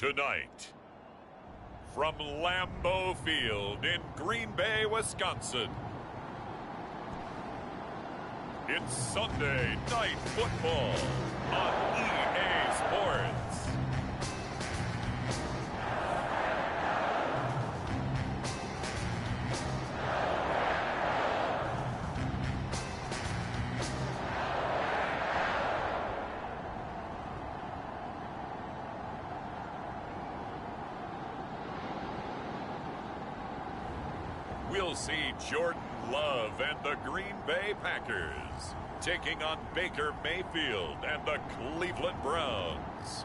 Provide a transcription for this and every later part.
Tonight, from Lambeau Field in Green Bay, Wisconsin, it's Sunday Night Football on EA Sports. We'll see Jordan Love and the Green Bay Packers taking on Baker Mayfield and the Cleveland Browns.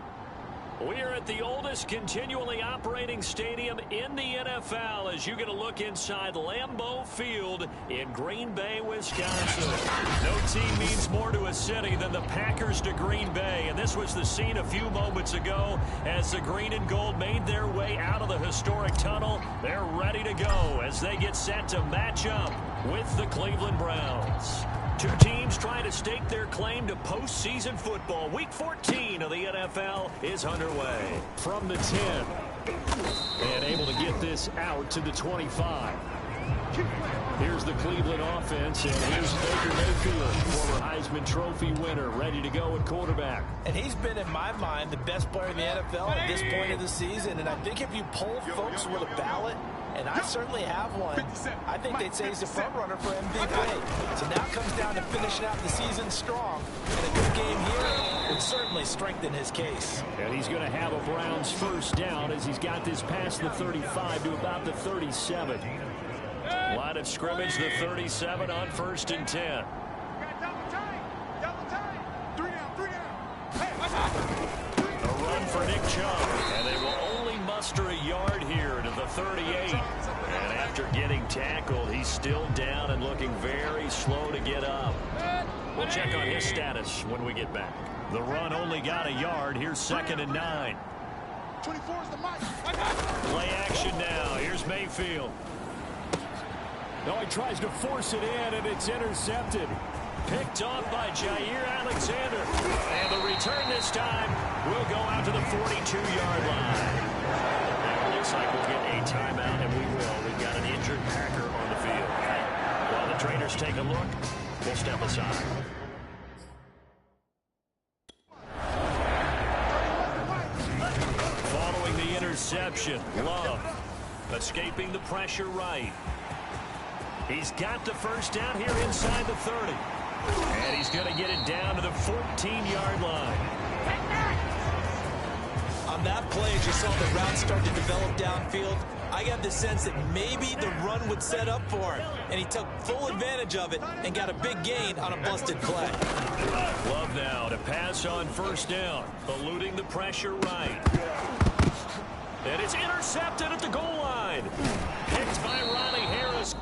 We are at the oldest continually operating stadium in the NFL as you get a look inside Lambeau Field in Green Bay, Wisconsin. No team means more to a city than the Packers to Green Bay, and this was the scene a few moments ago as the green and gold made their way out of the historic tunnel. They're ready to go as they get set to match up with the Cleveland Browns. Two teams trying to stake their claim to postseason football. Week 14 of the NFL is underway. From the 10. And able to get this out to the 25. Here's the Cleveland offense, and here's Baker Mayfield, former Heisman Trophy winner, ready to go at quarterback. And he's been, in my mind, the best player in the NFL at this point of the season. And I think if you poll folks with a ballot, and I certainly have one, I think they'd say he's the front runner for MVP. So now it comes down to finishing out the season strong. And a good game here would certainly strengthen his case. And he's going to have a Browns first down as he's got this past the 35 to about the 37. Line of scrimmage, the 37 on 1st and 10. A run for Nick Chubb, and they will only muster a yard here to the 38. And after getting tackled, he's still down and looking very slow to get up. We'll check on his status when we get back. The run only got a yard. Here's 2nd and 9. 24 is the mic. Play action now. Here's Mayfield. No, he tries to force it in, and it's intercepted. Picked off by Jair Alexander. And the return this time will go out to the 42-yard line. And it looks like we'll get a timeout, and we will. We've got an injured Packer on the field. While the trainers take a look, we'll step aside. Following the interception, Love escaping the pressure right. He's got the first down here inside the 30. And he's going to get it down to the 14-yard line. On that play, as you saw the route start to develop downfield, I got the sense that maybe the run would set up for him. And he took full advantage of it and got a big gain on a busted play. Love now to pass on first down, eluding the pressure right. And it's intercepted at the goal line. Picked by Ronnie Harris.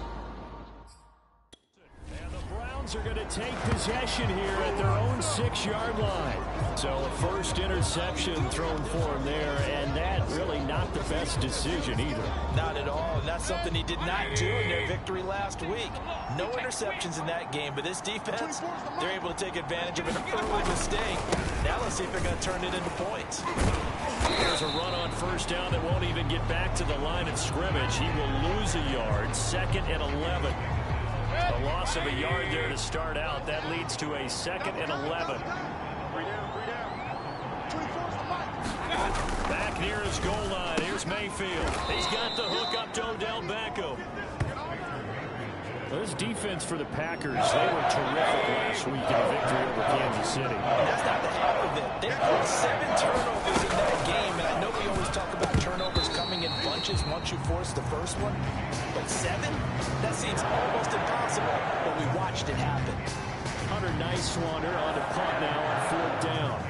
Are going to take possession here at their own 6-yard line. So a first interception thrown for him there, and that really not the best decision either. Not at all, and that's something he did not do in their victory last week. No interceptions in that game, but this defense, they're able to take advantage of an early mistake. Now let's see if they're going to turn it into points. There's a run on first down that won't even get back to the line of scrimmage. He will lose a yard, 2nd and 11. A loss of a yard there to start out. That leads to a 2nd and 11. Back near his goal line. Here's Mayfield. He's got the hook up to Odell Beckham. This defense for the Packers, they were terrific last week in a victory over Kansas City. And that's not the half of it. They had 7 turnovers in that game, and I know we always talk about turnovers coming in bunches once you force the first one, but 7? That seems almost impossible, but we watched it happen. Hunter Nicewander on the punt now on 4th down.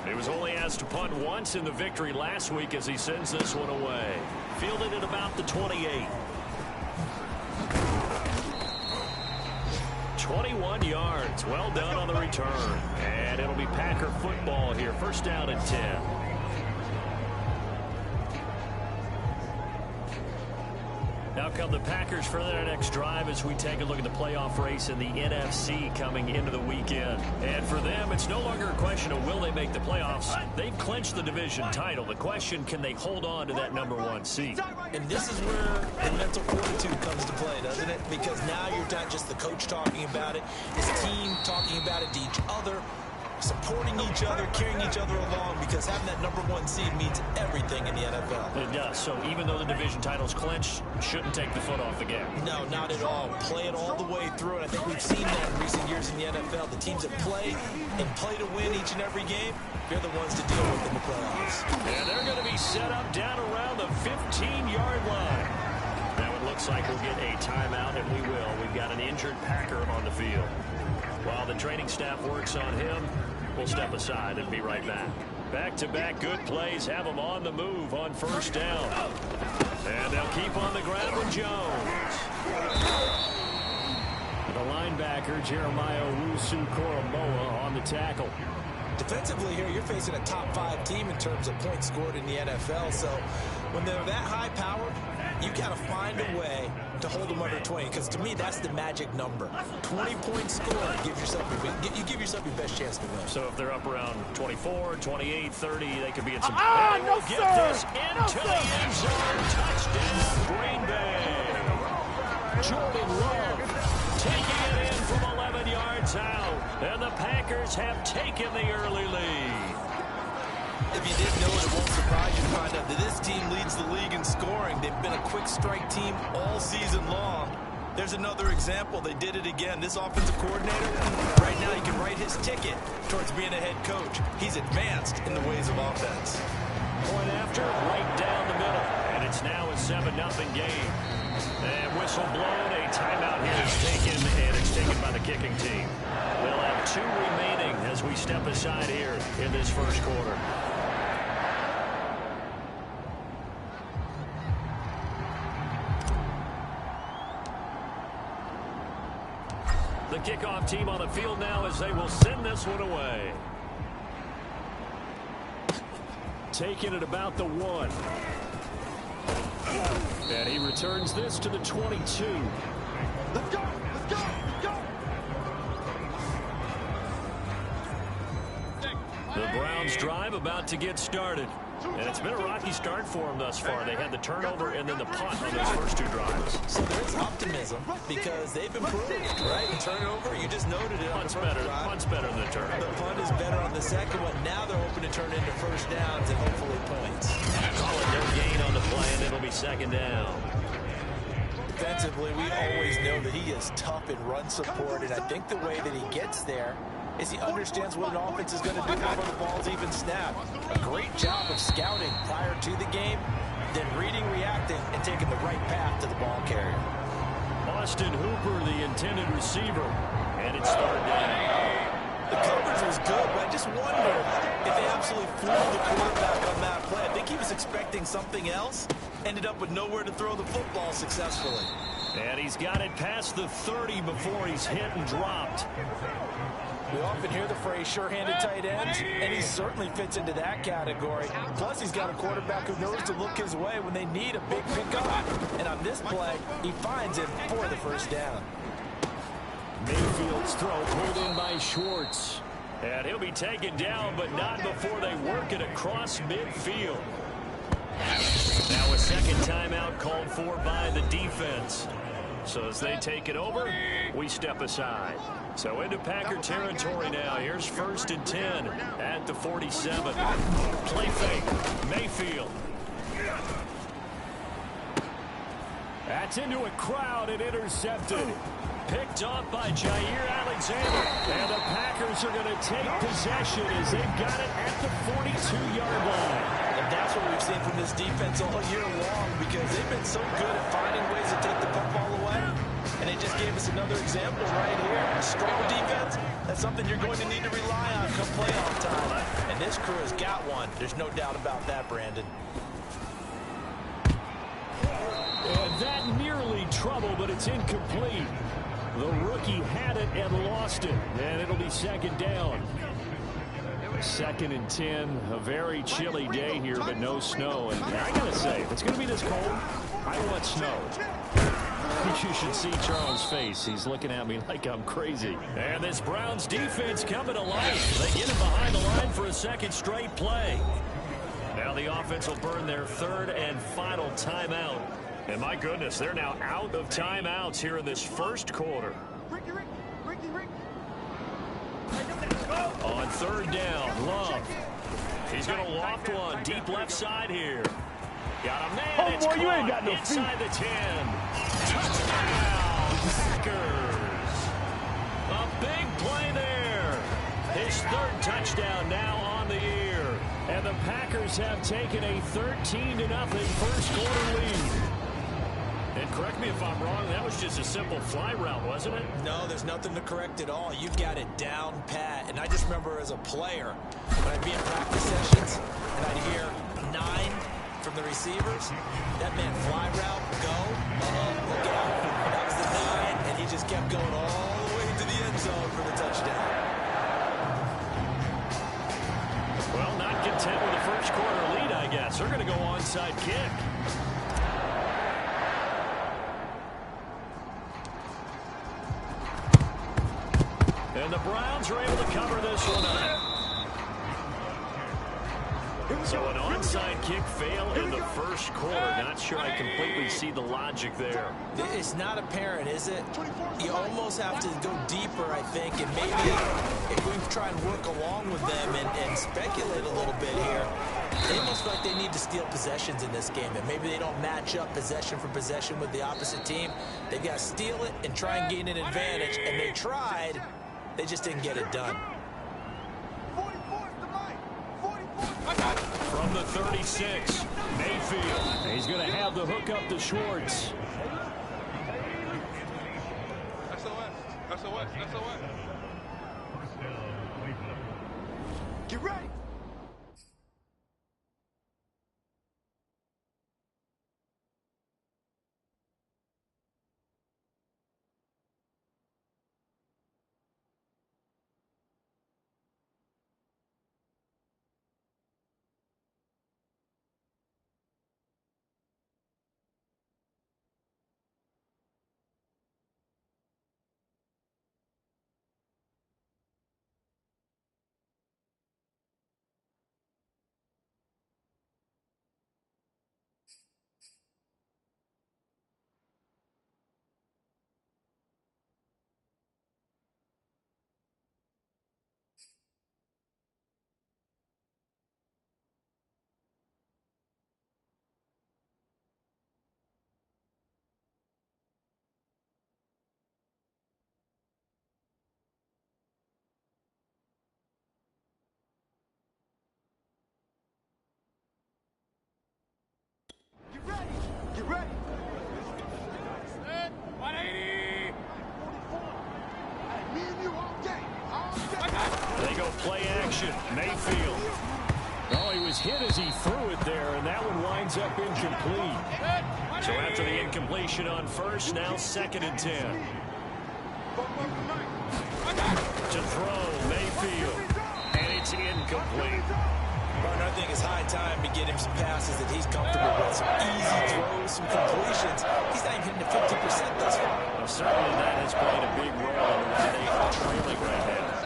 He was only asked to punt once in the victory last week as he sends this one away. Fielded at about the 28. 21 yards. Well done on the return. And it'll be Packer football here. First down and 10. Now come the Packers for their next drive as we take a look at the playoff race in the NFC coming into the weekend. And for them, it's no longer a question of will they make the playoffs. They've clinched the division title. The question, can they hold on to that #1 seed? And this is where the mental fortitude comes to play, doesn't it? Because now you're not just the coach talking about it, his team talking about it to each other, supporting each other, carrying each other along, because having that #1 seed means everything in the NFL. It does. So even though the division title's clinched, shouldn't take the foot off the gas. No, not at all. Play it all the way through, and I think we've seen that in recent years in the NFL. The teams that play and play to win each and every game, they're the ones to deal with in the playoffs. And they're going to be set up down around the 15-yard line. Now it looks like we'll get a timeout, and we will. We've got an injured Packer on the field. While the training staff works on him, we'll step aside and be right back. Back-to-back good plays have them on the move on first down. And they'll keep on the ground with Jones. The linebacker, Jeremiah Owusu-Koramoah, on the tackle. Defensively here, you're facing a top-5 team in terms of points scored in the NFL. So when they're that high-powered, you got to find a way to hold them under 20, because to me, that's the magic number. 20 points scored, you give yourself your best chance to win. So if they're up around 24, 28, 30, they could be at some... No, get sir! this into the end zone. Touchdown, Green Bay. Jordan Love taking it in from 11 yards out. And the Packers have taken the early lead. If you didn't know it, it won't surprise you to find out that this team leads the league in scoring. They've been a quick strike team all season long. There's another example. They did it again. This offensive coordinator, right now he can write his ticket towards being a head coach. He's advanced in the ways of offense. Point after, right down the middle. And it's now a 7-0 game. And whistle blown, a timeout here is taken, and it's taken by the kicking team. We'll have 2 remaining as we step aside here in this first quarter. The kickoff team on the field now as they will send this one away. Taking it about the 1. And he returns this to the 22. Let's go! Let's go! Let's go! The Browns drive about to get started. And it's been a rocky start for them thus far. They had the turnover and then the punt on those first 2 drives. So there's optimism because they've improved, right? And turnover, you just noted it. Punt's better than the turnover. The punt is better on the second one. Now they're hoping to turn into first downs and hopefully points. Call it no gain on the play, and it'll be 2nd down. Defensively, we always know that he is tough in run support, and I think the way that he gets there is he understands what an offense is going to do before the ball's even snapped. A great job of scouting prior to the game, then reading, reacting, and taking the right path to the ball carrier. Austin Hooper, the intended receiver, and it's 3rd down. The coverage was good, but I just wonder if they absolutely fooled the quarterback on that play. I think he was expecting something else, ended up with nowhere to throw the football successfully. And he's got it past the 30 before he's hit and dropped. We often hear the phrase sure-handed tight ends, and he certainly fits into that category. Plus, he's got a quarterback who knows to look his way when they need a big pickup. And on this play, he finds him for the first down. Mayfield's throw pulled in by Schwartz. And he'll be taken down, but not before they work it across midfield. Now a 2nd timeout called for by the defense. So as they take it over, we step aside. So into Packer territory now. Here's 1st and 10 at the 47. Play fake. Mayfield. That's into a crowd and intercepted. Picked off by Jair Alexander. And the Packers are going to take possession as they've got it at the 42-yard line. And that's what we've seen from this defense all year long, because they've been so good at finding ways to take the football away. And they just gave us another example right here. A strong defense, that's something you're going to need to rely on come playoff time. And this crew has got one. There's no doubt about that, Brandon. And that nearly trouble, but it's incomplete. The rookie had it and lost it. And it'll be 2nd down. 2nd and 10, a very chilly day here, but no snow. And I gotta say, if it's gonna be this cold, I want snow. You should see Charles' face. He's looking at me like I'm crazy. And this Browns defense coming to life. They get him behind the line for a second straight play. Now the offense will burn their 3rd and final timeout. And my goodness, they're now out of timeouts here in this first quarter. On 3rd down, Love. He's going to loft one deep left side here. Got a man. It's caught. You ain't got no inside feet. The 10. Touchdown, Packers. A big play there. His 3rd touchdown now on the year. And the Packers have taken a 13-0 first quarter lead. And correct me if I'm wrong, that was just a simple fly route, wasn't it? No, there's nothing to correct at all. You got it down pat. And I just remember as a player, when I'd be in practice sessions and I'd hear 9 from the receivers, that meant fly route, go, look out. That was the 9, and he just kept going all the way to the end zone for the touchdown. Well, not content with the first quarter lead, I guess. They're going to go onside kick. And the Browns are able to cover this one up. So an onside kick fail in the first quarter. Not sure I completely see the logic there. It's not apparent, is it? You almost have to go deeper, I think, and maybe if we try and work along with them and speculate a little bit here, they almost feel like they need to steal possessions in this game, and maybe they don't match up possession for possession with the opposite team. They've got to steal it and try and gain an advantage, and they tried. They just didn't get it done. From the 36, Mayfield. He's going to have the hook up to Schwartz. SOS. Get ready. Get ready. 180. Me and you all day. They go play action. Mayfield. Oh, he was hit as he threw it there, and that one winds up incomplete. So after the incompletion on first, now 2nd and 10. To throw, Mayfield. And it's incomplete. I think it's high time to get him some passes that he's comfortable with. Some easy throws, some completions. He's not even hitting the 50% thus far. Well, certainly that has played a big role in why they are trailing right now.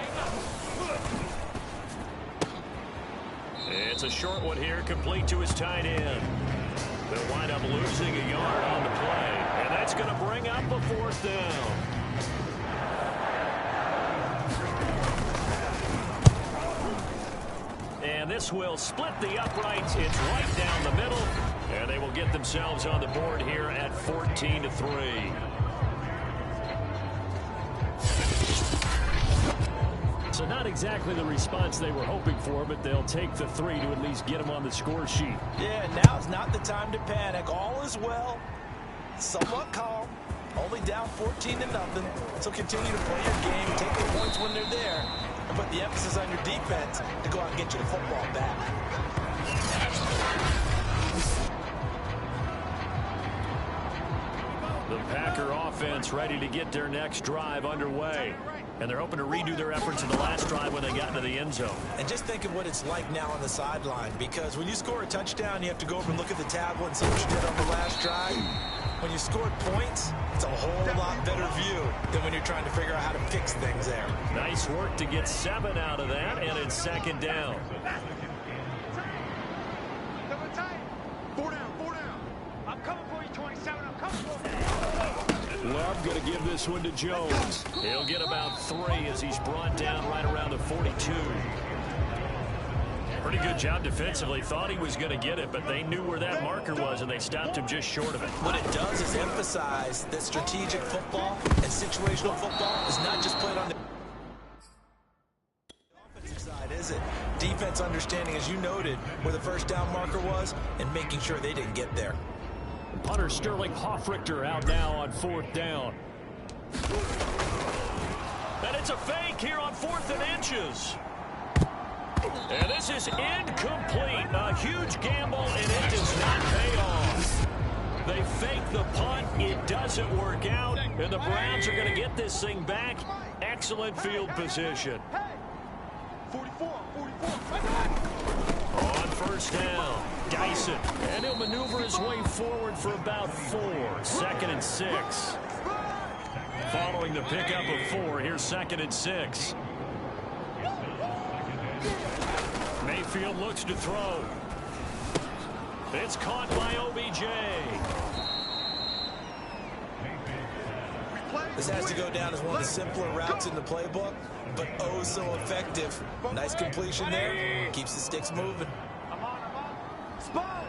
It's a short one here, complete to his tight end. They'll wind up losing a yard on the play, and that's going to bring up a 4th down. And this will split the uprights. It's right down the middle. And they will get themselves on the board here at 14-3. So not exactly the response they were hoping for, but they'll take the 3 to at least get them on the score sheet. Yeah, now's not the time to panic. All is well. Somewhat calm. Only down 14-0. So continue to play your game. Take the points when they're there. And put the emphasis on your defense to go out and get you the football back. The Packer offense ready to get their next drive underway. And they're hoping to redo their efforts in the last drive when they got into the end zone. And just think of what it's like now on the sideline, because when you score a touchdown, you have to go over and look at the tablet and see what you did on the last drive. When you scored points, it's a whole lot better view than when you're trying to figure out how to fix things there. Nice work to get 7 out of that, and it's second down. 4 down, 4 down. I'm coming for you, 27. I'm coming for you. Love going to give this one to Jones. He'll get about 3 as he's brought down right around the 42. Pretty good job defensively. Thought he was going to get it, but they knew where that marker was, and they stopped him just short of it. What it does is emphasize that strategic football and situational football is not just played on the offensive side, is it? Defense understanding, as you noted, where the first down marker was and making sure they didn't get there. Punter Sterling Hoffrichter out now on 4th down. And it's a fake here on 4th and inches. And this is incomplete. A huge gamble, and it does not pay off. They fake the punt. It doesn't work out. And the Browns are going to get this thing back. Excellent field position. 44. On first down, Dyson. And he'll maneuver his way forward for about 4. 2nd and 6. Following the pickup of 4, here's 2nd and 6. Mayfield looks to throw. It's caught by OBJ. This has to go down as one of the simpler routes in the playbook, but oh so effective. Nice completion there. Keeps the sticks moving. I'm on. Sponge.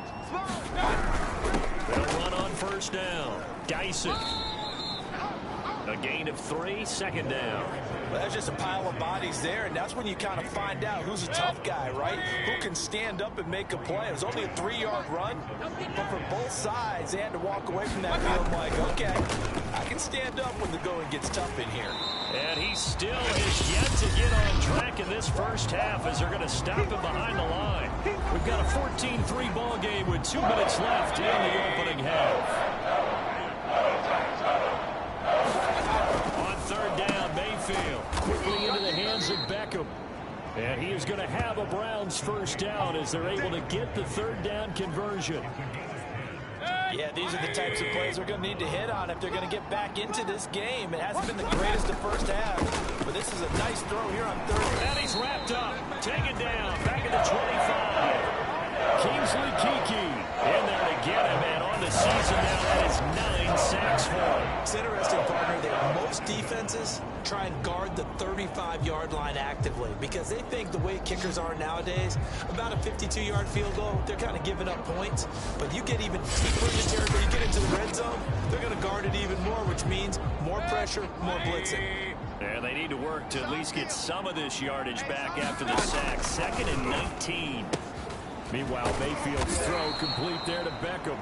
They'll run on first down. Dyson. A gain of 3, 2nd down. Well, that's just a pile of bodies there, and that's when you kind of find out who's a tough guy, right? Who can stand up and make a play. It was only a 3-yard run, but for both sides, they had to walk away from that field like, okay, I can stand up when the going gets tough in here. And he still is yet to get on track in this first half as they're going to stop him behind the line. We've got a 14-3 ball game with 2 minutes left in the opening half. On 3rd down, Mayfield quickly into the hands of Beckham. And he is going to have a Browns first down as they're able to get the 3rd down conversion. Yeah, these are the types of plays they're going to need to hit on if they're going to get back into this game. It hasn't been the greatest of first half, but this is a nice throw here on 3rd. And he's wrapped up. Taken down. Back at the 25. Kingsley Kiki in there to get him, and on the season now, that is 9 sacks for him. It's interesting, partner, that most defenses try and guard the 35-yard line actively because they think the way kickers are nowadays, about a 52-yard field goal, they're kind of giving up points. But you get even deeper in the territory, you get into the red zone, they're going to guard it even more, which means more pressure, more blitzing. And they need to work to at least get some of this yardage back after the sack. 2nd and 19. Meanwhile, Mayfield's throw complete there to Beckham.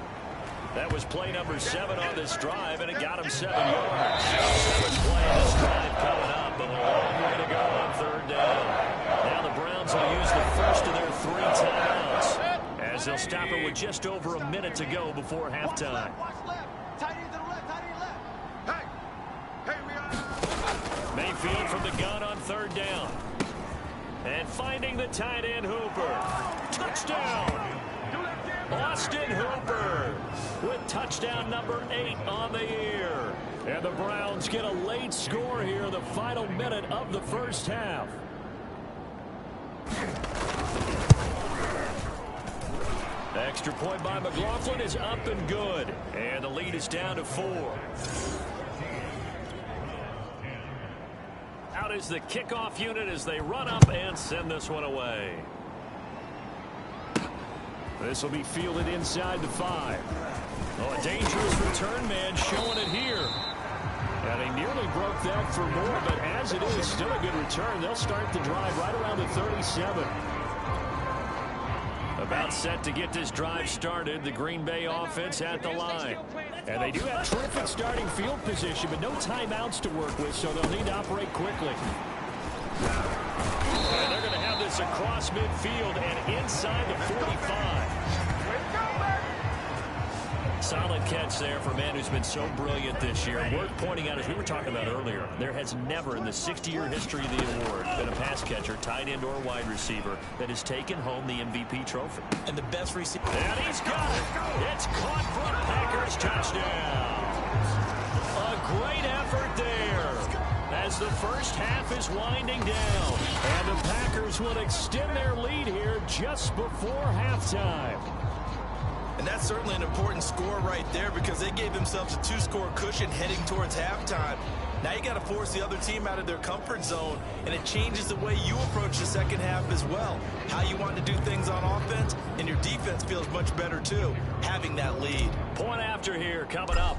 That was play number 7 on this drive, and it got him 7 yards. 7th play of this drive coming up, but a long way to go on 3rd down. Now the Browns will use the first of their 3 timeouts, as they'll stop it with just over a minute to go before halftime. Watch left. Tight end to the left. Hey, we are. Mayfield from the gun on 3rd down. And finding the tight end Hooper. Touchdown! Austin Hooper with touchdown number 8 on the year. And the Browns get a late score here in the final minute of the first half. Extra point by McLaughlin is up and good. And the lead is down to 4. Out is the kickoff unit as they run up and send this one away. This will be fielded inside the 5. Oh, a dangerous return man showing it here. And he nearly broke that for more, but as it is, still a good return. They'll start the drive right around the 37. About set to get this drive started, the Green Bay offense at the line. And they do have terrific starting field position, but no timeouts to work with, so they'll need to operate quickly. And they're going to have this across midfield and inside the 45. Solid catch there for a man who's been so brilliant this year. Worth pointing out, as we were talking about earlier, there has never in the 60-year history of the award been a pass catcher, tight end, or wide receiver that has taken home the MVP trophy. And the best receiver. And he's got it. It's caught for a Packers touchdown. A great effort there as the first half is winding down. And the Packers will extend their lead here just before halftime. And that's certainly an important score right there because they gave themselves a 2-score cushion heading towards halftime. Now you got to force the other team out of their comfort zone, and it changes the way you approach the second half as well. How you want to do things on offense, and your defense feels much better too, having that lead. Point after here coming up.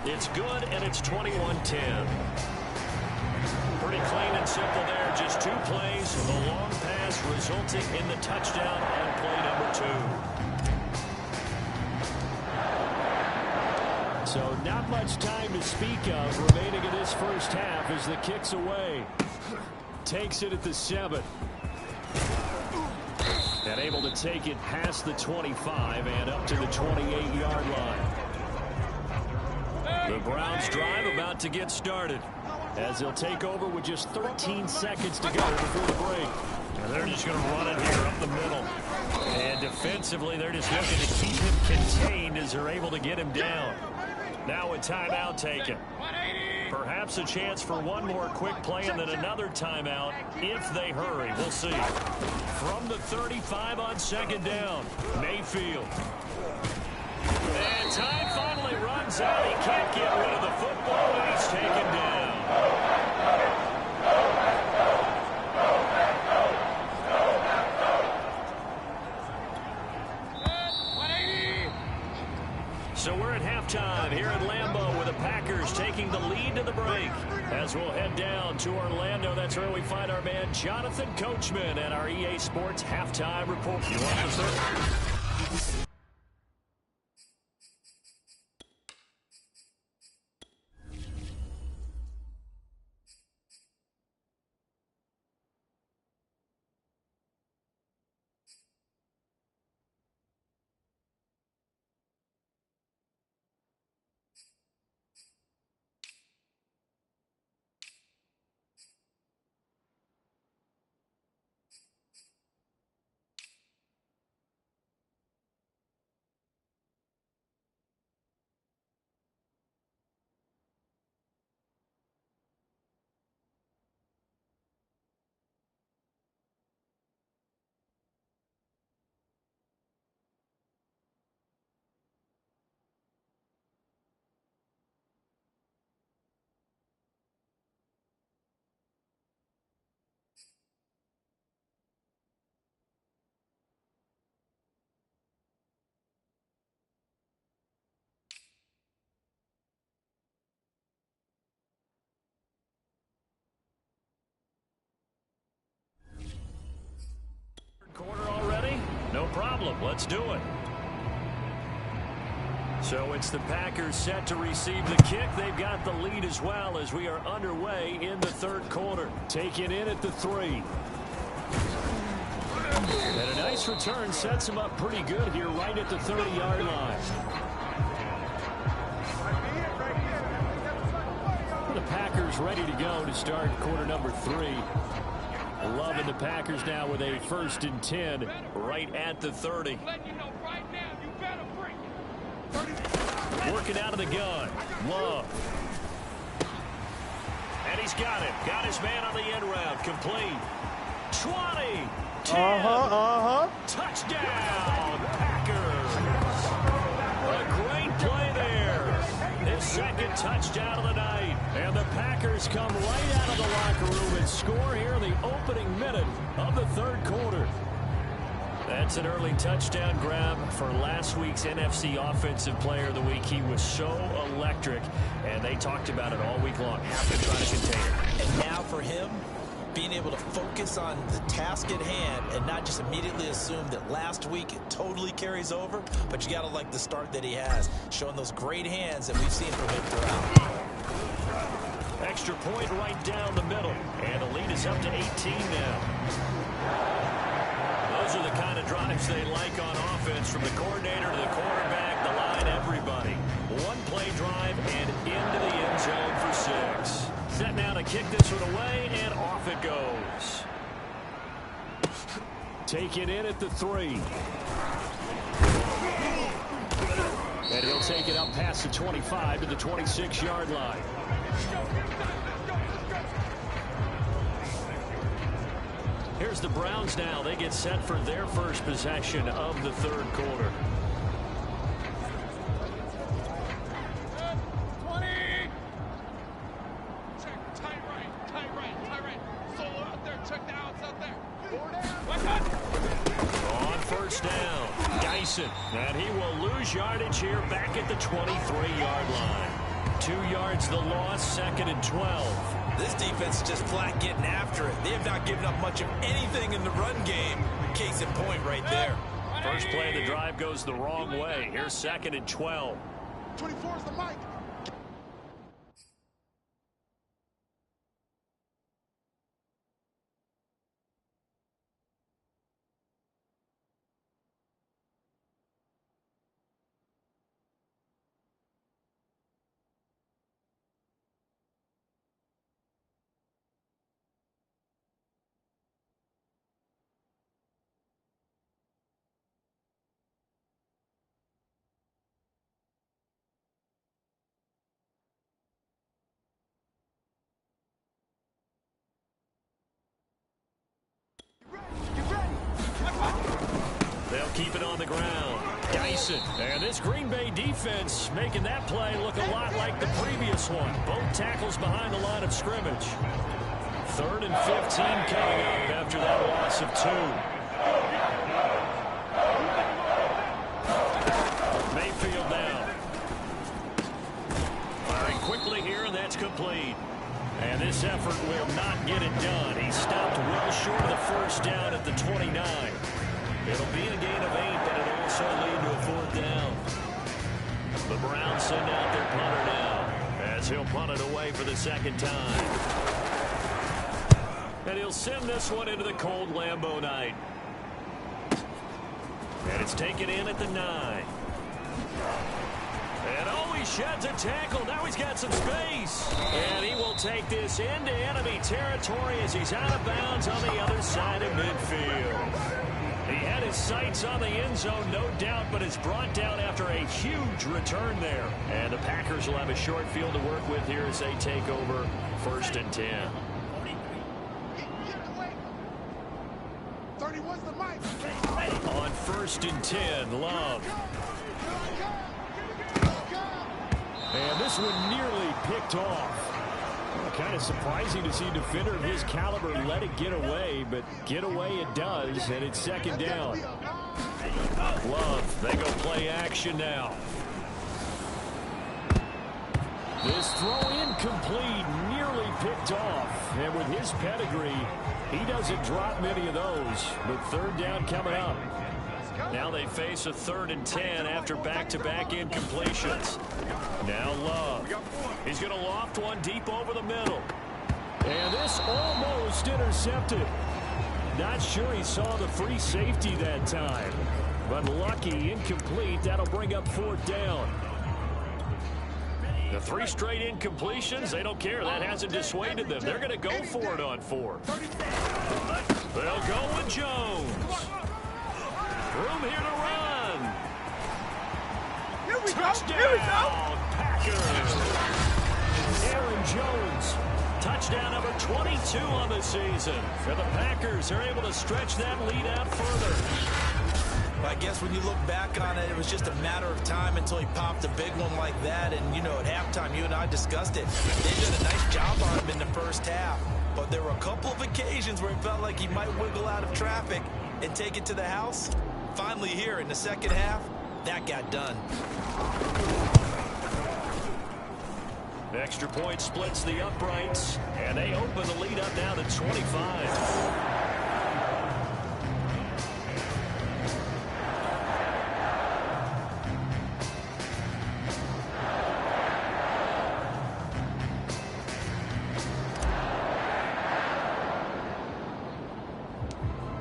It's good, and it's 21-10. Pretty clean and simple there. Just 2 plays. The long pass resulting in the touchdown on play number 2. So not much time to speak of remaining in this first half as the kick's away. Takes it at the 7. And able to take it past the 25 and up to the 28-yard line. The Browns drive about to get started as they'll take over with just 13 seconds to go before the break. And they're just going to run it here up the middle. And defensively, they're just looking to keep him contained as they're able to get him down. Now a timeout taken. Perhaps a chance for one more quick play and then another timeout if they hurry. We'll see. From the 35 on second down, Mayfield. And time finally runs out. He can't get rid of the football, and he's taken down. So we're at halftime here at Lambeau with the Packers taking the lead to the break. As we'll head down to Orlando, that's where we find our man Jonathan Coachman at our EA Sports Halftime Report. You want this, sir? Quarter already? No problem. Let's do it. So it's the Packers set to receive the kick. They've got the lead as well as we are underway in the third quarter. Taken in at the 3. And a nice return sets him up pretty good here right at the 30-yard line. The Packers ready to go to start quarter number 3. Loving the Packers now with a 1st and 10 right at the 30. Working out of the gun. Love. And he's got it. Got his man on the end route. Complete. 20. 10. Touchdown, Packers. A great play there. His second touchdown of the night. And the Packers come right out of the locker room and score here in the opening minute of the third quarter. That's an early touchdown grab for last week's NFC Offensive Player of the Week. He was so electric, and they talked about it all week long. Have to try to contain it. And now for him, being able to focus on the task at hand and not just immediately assume that last week it totally carries over, but you got to like the start that he has, showing those great hands that we've seen from him throughout. Extra point right down the middle, and the lead is up to 18 now. The those are the kind of drives they like on offense, from the coordinator to the quarterback, the line, everybody. One play drive and into the end zone for 6. Set now to kick this one away, and off it goes. Take it in at the 3. And he'll take it up past the 25 to the 26-yard line. Here's the Browns now. They get set for their first possession of the third quarter. 20. Check, tight right. Solo out there, check the outs out there. 4 down. On first down, Geisen, and he will lose yardage here back at the 23-yard line. 2 yards the loss, 2nd and 12. This defense is just flat getting after it. They have not given up much of anything in the run game. Case in point right there. First play of the drive goes the wrong way. Here's 2nd and 12. 24 is the mic. They'll keep it on the ground. Geisen, and this Green Bay defense making that play look a lot like the previous one. Both tackles behind the line of scrimmage. 3rd and 15 coming up after that loss of 2. Mayfield now. Firing quickly here, and that's complete. And this effort will not get it done. He stopped well short of the first down at the 29. It'll be a gain of 8, but it'll also lead to a 4th down. The Browns send out their punter now, as he'll punt it away for the 2nd time. And he'll send this one into the cold Lambeau night. And it's taken in at the 9. And oh, he sheds a tackle. Now he's got some space. And he will take this into enemy territory as he's out of bounds on the other side of midfield. He had his sights on the end zone, no doubt, but is brought down after a huge return there. And the Packers will have a short field to work with here as they take over 1st and 10. 31's the mic. On 1st and 10, Love. And this one nearly picked off. Kind of surprising to see a defender of his caliber let it get away, but get away it does, and it's 2nd down. Love, they go play action now. This throw incomplete, nearly picked off, and with his pedigree, he doesn't drop many of those, but 3rd down coming up. Now they face a 3rd and 10 after back-to-back incompletions. Now Love. He's going to loft one deep over the middle. And this almost intercepted. Not sure he saw the free safety that time. But lucky, incomplete. That'll bring up 4th down. The 3 straight incompletions, they don't care. That hasn't dissuaded them. They're going to go for it on 4. They'll go with Jones. Room here to run. Here we Touchdown, go. Here we go. Packers. Aaron Jones. Touchdown number 22 on the season. And the Packers are able to stretch that lead out further. I guess when you look back on it, it was just a matter of time until he popped a big one like that. And, you know, at halftime, you and I discussed it. They did a nice job on him in the first half. But there were a couple of occasions where it felt like he might wiggle out of traffic and take it to the house. Finally here in the 2nd half, that got done. The extra point splits the uprights, and they open the lead up now to 25.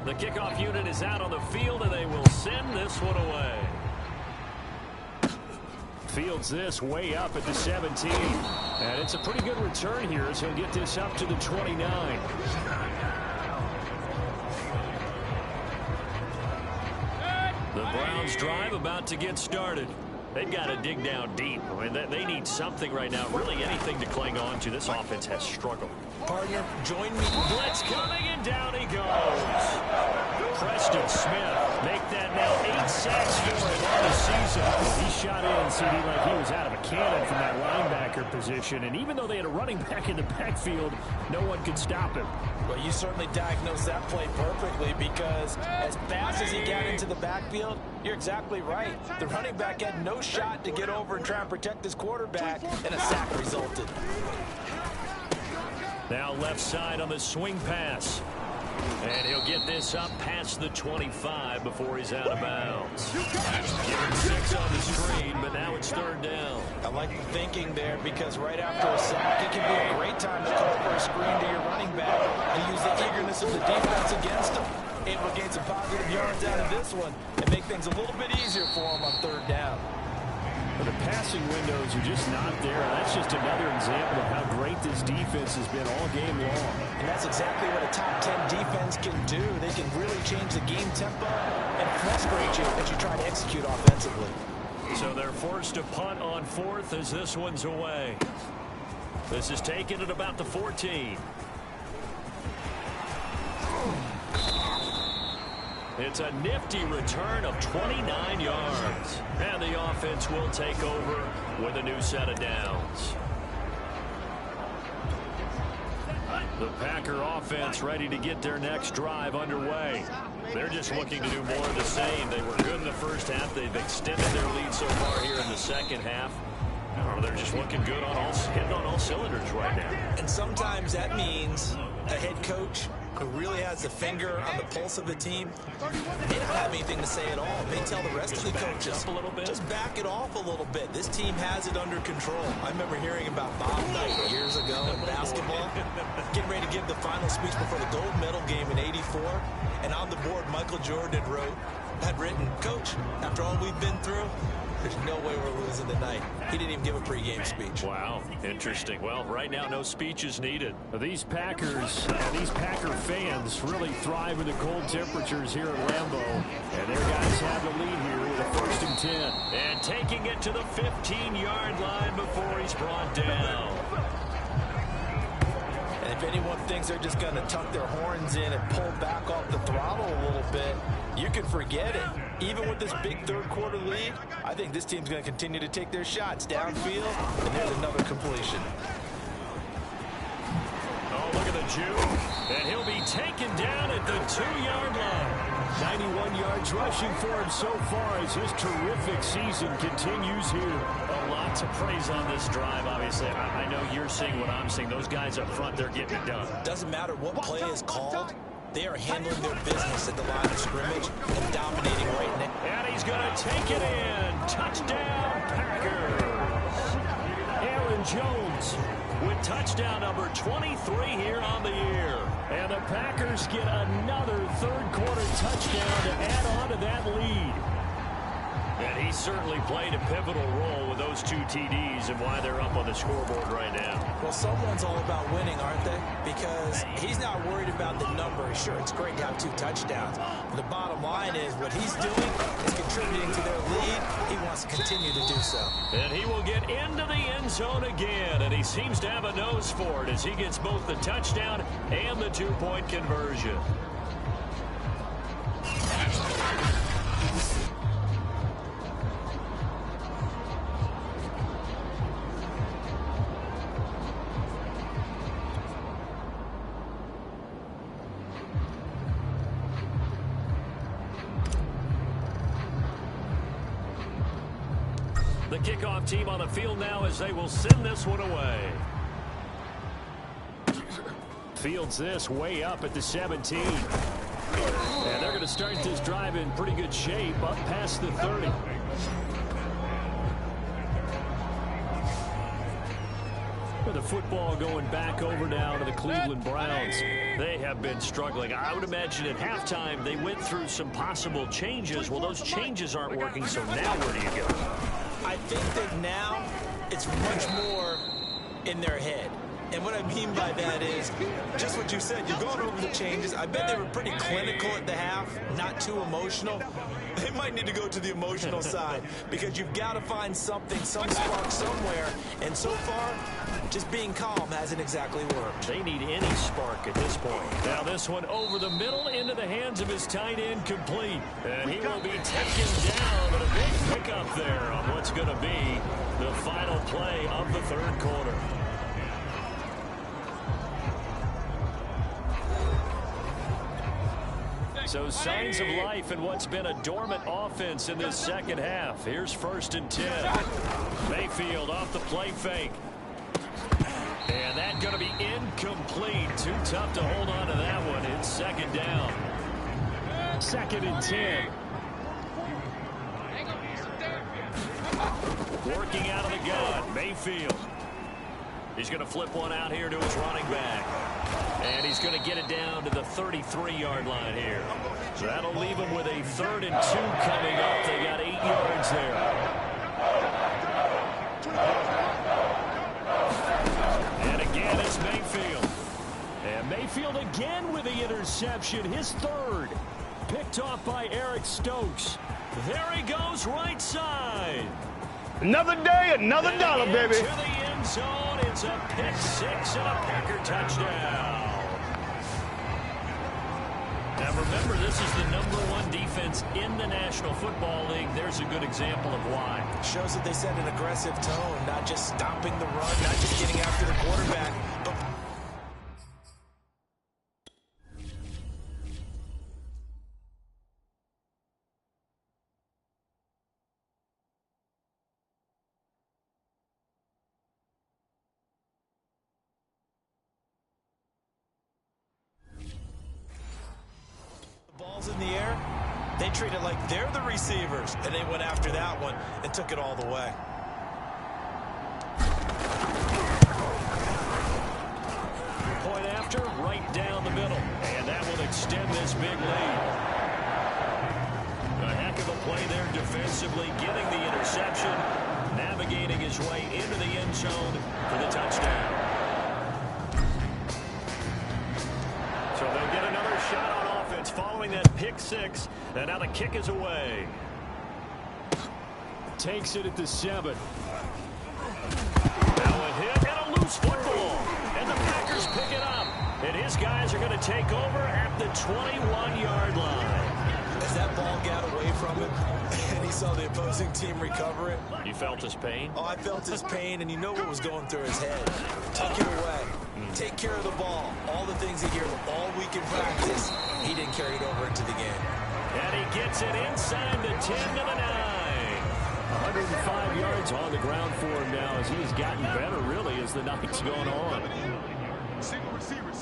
The kickoff unit is out on the field, and they will send this one away. Fields this way up at the 17. And it's a pretty good return here as he'll get this up to the 29. The Browns drive about to get started. They've got to dig down deep. I mean, they need something right now, really anything to cling on to. This offense has struggled. Partner, join me. Blitz coming, and down he goes. Preston Smith make that now 8 sacks for him on the season. He shot in, CD, like he was out of a cannon from that linebacker position. And even though they had a running back in the backfield, no one could stop him. Well, you certainly diagnosed that play perfectly, because as fast as he got into the backfield, you're exactly right. The running back had no shot to get over and try and protect his quarterback, and a sack resulted. Now left side on the swing pass. And he'll get this up past the 25 before he's out of bounds. Give him 6 on the screen, but now it's 3rd down. I like the thinking there, because right after a sack, it can be a great time to call for a screen to your running back and use the eagerness of the defense against him. Able to gain some positive yards out of this one and make things a little bit easier for him on 3rd down. Well, the passing windows are just not there. That's just another example of how great this defense has been all game long. And that's exactly what a top 10 defense can do. They can really change the game tempo and frustrate you as you try to execute offensively. So they're forced to punt on 4th as this one's away. This is taken at about the 14. It's a nifty return of 29 yards. And the offense will take over with a new set of downs. The Packer offense ready to get their next drive underway. They're just looking to do more of the same. They were good in the first half. They've extended their lead so far here in the second half. They're just looking good hitting on all cylinders right now. And sometimes that means a head coach who really has a finger on the pulse of the team, they don't have anything to say at all. They tell the rest of the coaches, just back it off a little bit. This team has it under control. I remember hearing about Bob Knight years ago in basketball, getting ready to give the final speech before the gold medal game in '84, and on the board, Michael Jordan had written, "Coach, after all we've been through, there's no way we're losing tonight." He didn't even give a pregame speech. Wow, interesting. Well, right now, no speech is needed. These Packers, these Packer fans really thrive in the cold temperatures here at Lambeau. And their guys have the lead here with a 1st and 10. And taking it to the 15-yard line before he's brought down. And if anyone thinks they're just going to tuck their horns in and pull back off the throttle a little bit, you can forget it. Even with this big 3rd quarter lead, I think this team's going to continue to take their shots downfield, and there's another completion. Oh, look at the Jew. And he'll be taken down at the 2-yard line. 91 yards rushing for him so far as his terrific season continues here. A lot to praise on this drive, obviously. I know you're seeing what I'm seeing. Those guys up front, they're getting it done. Doesn't matter what play is called. They are handling their business at the line of scrimmage and dominating right now. And he's going to take it in. Touchdown, Packers. Aaron Jones with touchdown number 23 here on the year. And the Packers get another 3rd quarter touchdown to add on to that lead. And he certainly played a pivotal role with those 2 TDs and why they're up on the scoreboard right now. Well, someone's all about winning, aren't they? Because he's not worried about the number. Sure, it's great to have 2 touchdowns. But the bottom line is what he's doing is contributing to their lead. He wants to continue to do so. And he will get into the end zone again, and he seems to have a nose for it as he gets both the touchdown and the 2-point conversion. The kickoff team on the field now as they will send this one away. Fields this way up at the 17. And they're going to start this drive in pretty good shape up past the 30. With the football going back over now to the Cleveland Browns. They have been struggling. I would imagine at halftime they went through some possible changes. Well, those changes aren't working, so now where do you go? I think that now it's much more in their head. And what I mean by that is just what you said. You're going over the changes. I bet they were pretty clinical at the half, not too emotional. They might need to go to the emotional side because you've got to find something, some spark somewhere. And so far, just being calm hasn't exactly worked. They need any spark at this point. Now this one over the middle into the hands of his tight end, complete. And he will be taken down, but a big pickup there on what's going to be the final play of the third quarter. So signs of life in what's been a dormant offense in this second half. Here's 1st and 10. Mayfield off the play fake. And that's going to be incomplete. Too tough to hold on to that one. It's 2nd down. 2nd and 10. Working out of the gun. Mayfield. He's going to flip one out here to his running back. And he's going to get it down to the 33-yard line here. So that'll leave him with a 3rd and 2 coming up. They got 8 yards there. And again, it's Mayfield. And Mayfield again with the interception, his 3rd. Picked off by Eric Stokes. There he goes, right side. Another day, another dollar, baby. To the end zone. It's a pick 6 and a Packer touchdown. Now remember, this is the #1 defense in the National Football League. There's a good example of why. Shows that they set an aggressive tone, not just stopping the run, not just getting after the quarterback, but balls in the air, they treat it like they're the receivers, and they went after that one and took it all the way. Point after, right down the middle, and that will extend this big lead. A heck of a play there defensively, getting the interception, navigating his way into the end zone for the touchdown. So they'll get another shot on offense following that pick 6, and now the kick is away. Takes it at the 7. Now a hit and a loose football, and the Packers pick it up, and his guys are going to take over at the 21-yard line. As that ball got away from him, and he saw the opposing team recover it. You felt his pain? Oh, I felt his pain, and you know what was going through his head. Tuck it away. Take care of the ball. All the things he hears all week in practice, he didn't carry it over into the game. And he gets it inside the 10 to the 9. 105 yards on the ground for him now as he has gotten better, really, as the night's gone on. Single receiver.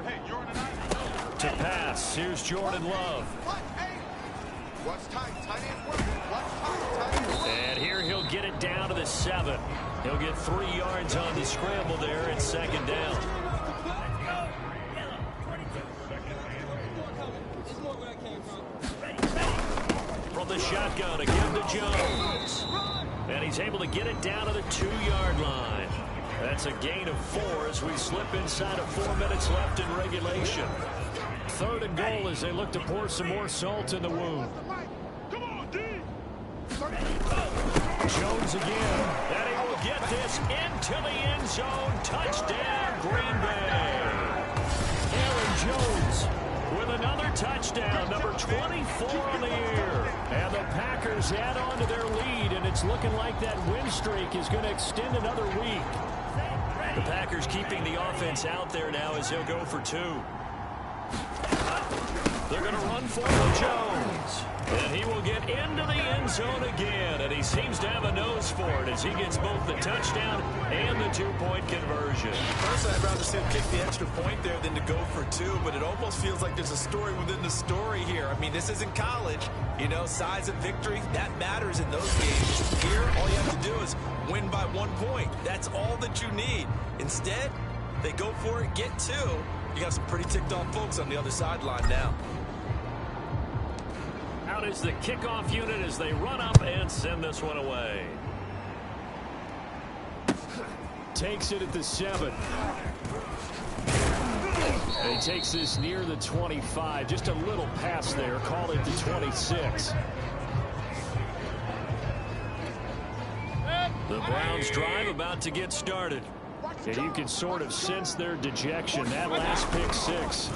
Hey, you're on the night. To pass, here's Jordan Love. What's tight? Tight end working. What's tight? And here he'll get it down to the 7. He'll get 3 yards on the scramble there. It's 2nd down. From the shotgun again to Jones. And he's able to get it down to the 2-yard line. That's a gain of 4 as we slip inside of 4 minutes left in regulation. 3rd and goal as they look to pour some more salt in the wound. Come on, D. Jones again, and he will get this into the end zone. Touchdown, Green Bay. Aaron Jones with another touchdown, number 24 on the year. And the Packers add on to their lead, and it's looking like that win streak is going to extend another week. The Packers keeping the offense out there now as they'll go for 2. They're going to run for Jones. And he will get into the end zone again, and he seems to have a nose for it as he gets both the touchdown and the two-point conversion. Personally, I'd rather see him kick the extra point there than to go for two, but it almost feels like there's a story within the story here. I mean, this isn't college. You know, size of victory, that matters in those games. Here, all you have to do is win by 1 point. That's all that you need. Instead, they go for it, get two. You got some pretty ticked-off folks on the other sideline now. Out is the kickoff unit as they run up and send this one away. Takes it at the 7. And he takes this near the 25. Just a little pass there. Call it the 26. The Browns drive about to get started. And you can sort of sense their dejection. That last pick six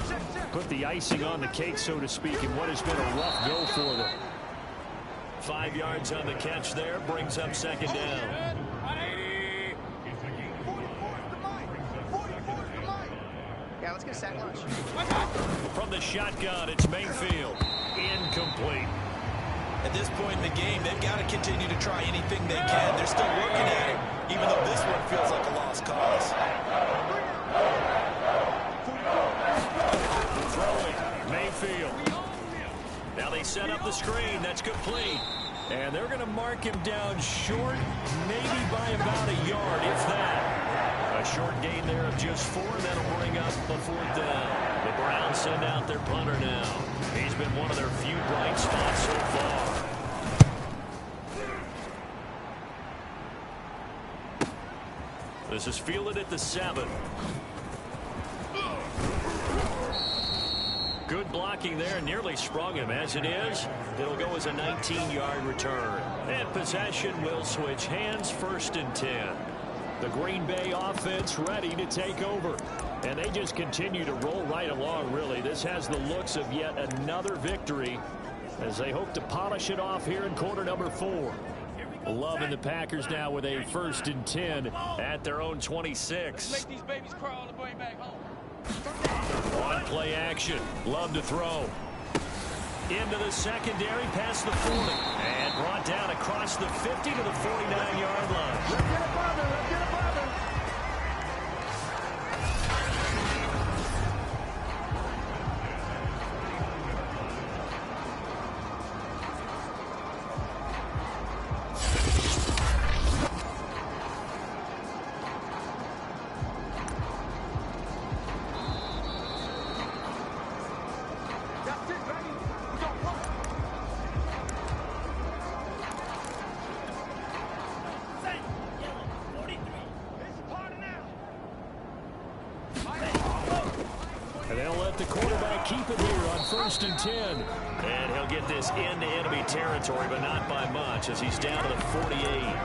put the icing on the cake, so to speak, in what has been a rough go for them. 5 yards on the catch there, brings up second down. Yeah, let's get a sack lunch. From the shotgun, it's Mayfield. Incomplete. At this point in the game, they've got to continue to try anything they can. They're still working at it, even though this one feels like a lost cause. Throwing, Mayfield. Now they set up the screen. That's complete. And they're going to mark him down short, maybe by about a yard, if that. A short gain there of just 4. That'll bring up the 4th down. The Browns send out their punter now. He's been one of their few bright spots so far. This is fielded at the 7. Good blocking there, nearly sprung him. As it is, it'll go as a 19-yard return. And possession will switch hands, 1st and 10. The Green Bay offense ready to take over. And they just continue to roll right along, really. This has the looks of yet another victory as they hope to polish it off here in quarter number 4. Love and the Packers now with a 1st and 10 at their own 26. Make these babies crawl on the way back home. On play action. Love to throw. Into the secondary, past the 40. And brought down across the 50 to the 49-yard line. Let's get it further. Let's get it further. And they'll let the quarterback keep it here on 1st and 10. And he'll get this into enemy territory, but not by much, as he's down to the 48.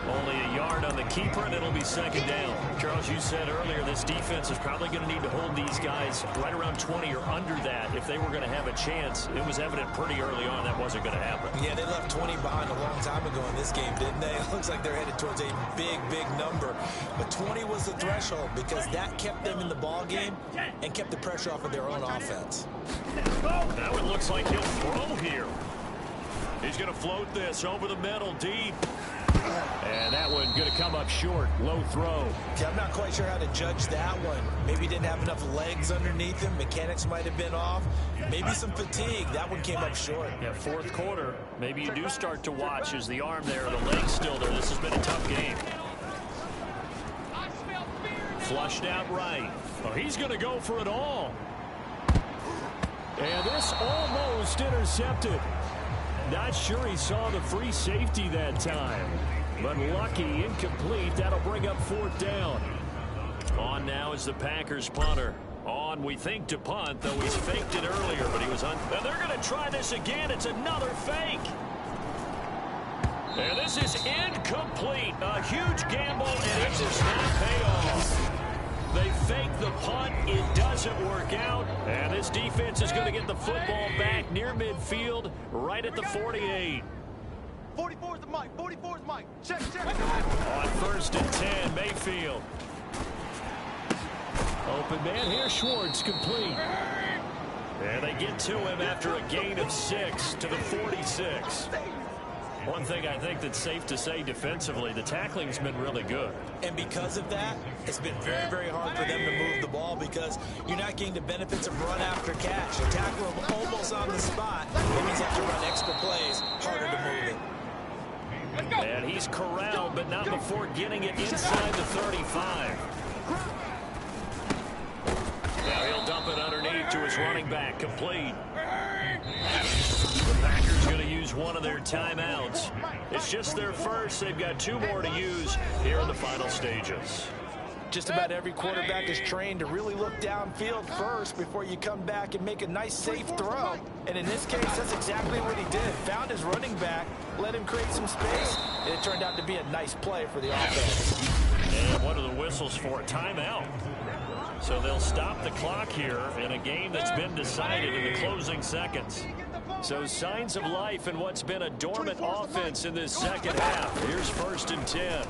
Only a yard on the keeper, and it'll be second down. Charles, you said earlier this defense is probably going to need to hold these guys right around 20 or under that if they were going to have a chance. It was evident pretty early on that wasn't going to happen. Yeah, they left 20 behind a long time ago in this game, didn't they? It looks like they're headed towards a big, big number. But 20 was the threshold because that kept them in the ball game and kept the pressure off of their own offense. Now it looks like he'll throw here. He's going to float this over the middle, deep. And that one going to come up short. Low throw. Yeah, I'm not quite sure how to judge that one. Maybe he didn't have enough legs underneath him. Mechanics might have been off. Maybe some fatigue. That one came up short. Yeah, 4th quarter. Maybe you do start to watch as the arm there, the leg's still there. This has been a tough game. Flushed out right. Oh, he's going to go for it all. And this almost intercepted. Not sure he saw the free safety that time. But lucky, incomplete. That'll bring up 4th down. On now is the Packers punter. On, we think, to punt, though he's faked it earlier, but he was on. Now they're going to try this again. It's another fake. And this is incomplete. A huge gamble, and it does not pay off. They fake the punt. It doesn't work out. And this defense is going to get the football back near midfield, right at the 48. 44 is the mic. 44 is Mike. Check, check. On 1st and 10, Mayfield. Open man here, Schwartz, complete. And they get to him after a gain of 6 to the 46. One thing I think that's safe to say defensively, the tackling's been really good. And because of that, it's been very, very hard for them to move the ball because you're not getting the benefits of run after catch. You tackle him almost on the spot. It means you have to run extra plays, harder to move it. And he's corralled, but not before getting it inside the 35. Now he'll dump it underneath to his running back, complete. The Packers going to use one of their timeouts. It's just their first. They've got 2 more to use here in the final stages. Just about every quarterback is trained to really look downfield first before you come back and make a nice, safe throw. And in this case, that's exactly what he did. Found his running back, let him create some space, and it turned out to be a nice play for the offense. And what are the whistles for? A timeout. So they'll stop the clock here in a game that's been decided in the closing seconds. So signs of life in what's been a dormant offense in this second half. Here's 1st and 10.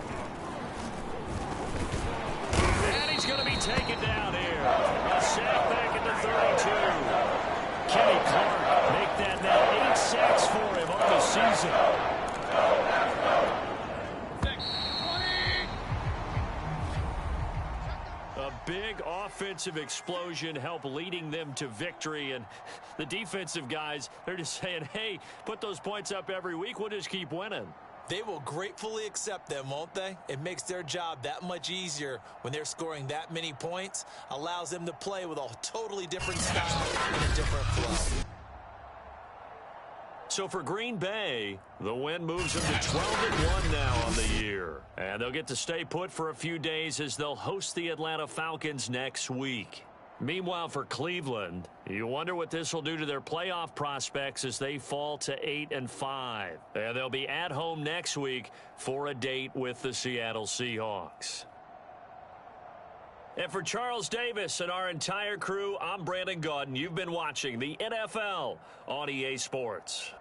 And he's going to be taken down here. A sack back at the 32. Kenny Clark make that now 8 sacks for him on the season. A big offensive explosion helped leading them to victory, and the defensive guys, they're just saying, hey, put those points up every week, we'll just keep winning. They will gratefully accept them, won't they? It makes their job that much easier when they're scoring that many points, allows them to play with a totally different style and a different flow. So for Green Bay, the win moves them to 12-1 now on the year. And they'll get to stay put for a few days as they'll host the Atlanta Falcons next week. Meanwhile, for Cleveland, you wonder what this will do to their playoff prospects as they fall to 8-5. And they'll be at home next week for a date with the Seattle Seahawks. And for Charles Davis and our entire crew, I'm Brandon Gaudin. You've been watching the NFL on EA Sports.